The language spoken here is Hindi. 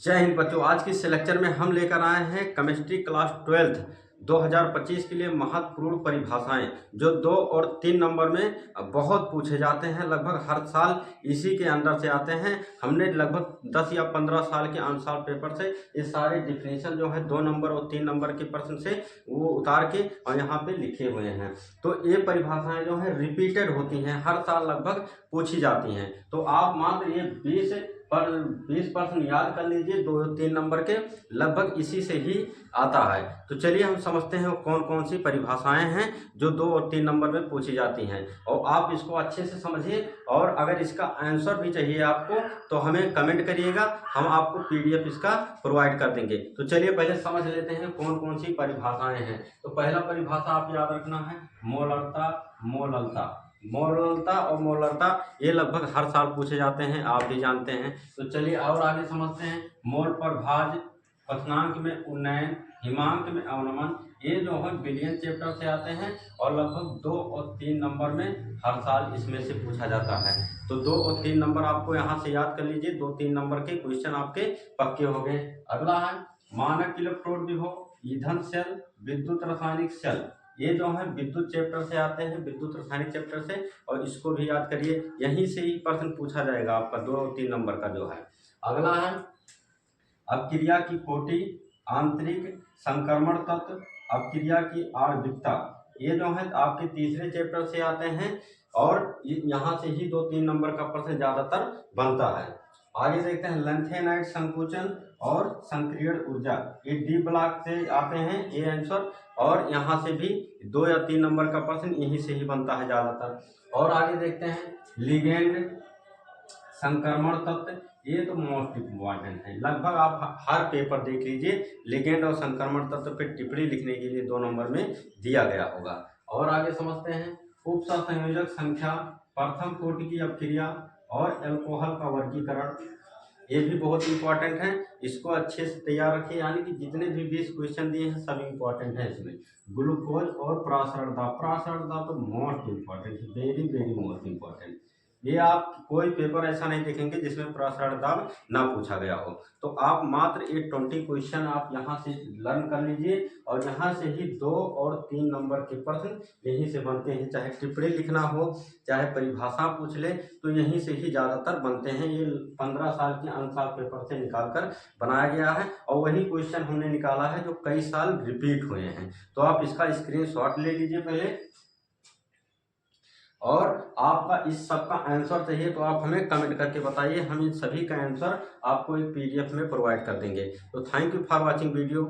जय हिंद बच्चों। आज की इस लेक्चर में हम लेकर आए हैं केमिस्ट्री क्लास 12 2025 के लिए महत्वपूर्ण परिभाषाएं जो 2 और 3 नंबर में बहुत पूछे जाते हैं। लगभग हर साल इसी के अंदर से आते हैं। हमने लगभग 10 या 15 साल के आंसर पेपर से ये सारे डिफिनेशन जो है 2 नंबर और 3 नंबर के प्रश्न से वो उतार के और यहाँ पे लिखे हुए हैं। तो ये परिभाषाएं जो है रिपीटेड होती हैं, हर साल लगभग पूछी जाती हैं। तो आप मात्र ये 20% याद कर लीजिए, 2 और 3 नंबर के लगभग इसी से ही आता है। तो चलिए हम समझते हैं कौन कौन सी परिभाषाएं हैं जो 2 और 3 नंबर में पूछी जाती हैं, और आप इसको अच्छे से समझिए। और अगर इसका आंसर भी चाहिए आपको तो हमें कमेंट करिएगा, हम आपको पीडीएफ इसका प्रोवाइड कर देंगे। तो चलिए पहले समझ लेते हैं कौन कौन सी परिभाषाएं हैं। तो पहला परिभाषा आप याद रखना है मोलरता। मोलरता और मोलरता ये लगभग हर साल पूछे जाते हैं, आप भी जानते हैं। तो चलिए और आगे समझते हैं। मोल प्रभाज, क्वथनांक में उन्नयन, हिमांक में अवनमन, ये जो है बिलियन चैप्टर से आते हैं और लगभग 2 और 3 नंबर में हर साल इसमें से पूछा जाता है। तो 2 और 3 नंबर आपको यहाँ से याद कर लीजिए, 2-3 नंबर के क्वेश्चन आपके पक्के हो गए। अगला है मानक इलेक्ट्रोड विभव, ईंधन सेल, विद्युत रासायनिक सेल, ये जो है विद्युत चैप्टर से आते हैं, विद्युत रासायनिक चैप्टर से, और इसको भी याद करिए, यहीं से ही प्रश्न पूछा जाएगा आपका 2 और 3 नंबर का जो है। अगला है अपक्रिया की कोटि, आंतरिक संक्रमण तत्व, अपक्रिया की आणविकता, ये जो है आपके तीसरे चैप्टर से आते हैं और यहाँ से ही 2-3 नंबर का प्रश्न ज्यादातर बनता है। आगे देखते हैं लैंथेनाइड संकुचन और संक्रियण ऊर्जा, ये डी ब्लॉक से आते हैं ये आंसर, और यहाँ से भी 2 या 3 नंबर का प्रश्न यहीं से ही बनता है ज्यादातर। और आगे देखते हैं लिगेंड संक्रमण तत्व, ये तो मोस्ट इम्पॉर्टेंट है, लगभग आप हर पेपर देख लीजिए, लिगेंड और संक्रमण तत्व पे टिप्पणी लिखने के लिए 2 नंबर में दिया गया होगा। और आगे समझते हैं उपसंयोजक संख्या, प्रथम कोटि की अपक्रिया और अल्कोहल का वर्गीकरण, ये भी बहुत इंपॉर्टेंट है, इसको अच्छे से तैयार रखिए। यानी कि जितने भी 20 क्वेश्चन दिए हैं सब इंपॉर्टेंट है इसमें। ग्लूकोज और प्रासरण दाब तो मोस्ट इम्पॉर्टेंट है, वेरी वेरी मोस्ट इम्पॉर्टेंट। ये आप कोई पेपर ऐसा नहीं देखेंगे जिसमें प्रासरण दाब ना पूछा गया हो। तो आप मात्र ये 20 क्वेश्चन आप यहाँ से लर्न कर लीजिए, और यहाँ से ही 2 और 3 नंबर के प्रश्न यहीं से बनते हैं। चाहे टिप्पणी लिखना हो, चाहे परिभाषा पूछ ले, तो यहीं से ही ज़्यादातर बनते हैं। ये 15 साल के आंसर पेपर से निकालकर बनाया गया है, और वही क्वेश्चन हमने निकाला है जो कई साल रिपीट हुए हैं। तो आप इसका स्क्रीनशॉट ले लीजिए पहले, और आपका इस सब का आंसर चाहिए तो आप हमें कमेंट करके बताइए, हम इन सभी का आंसर आपको एक पीडीएफ में प्रोवाइड कर देंगे। तो thank you for watching video.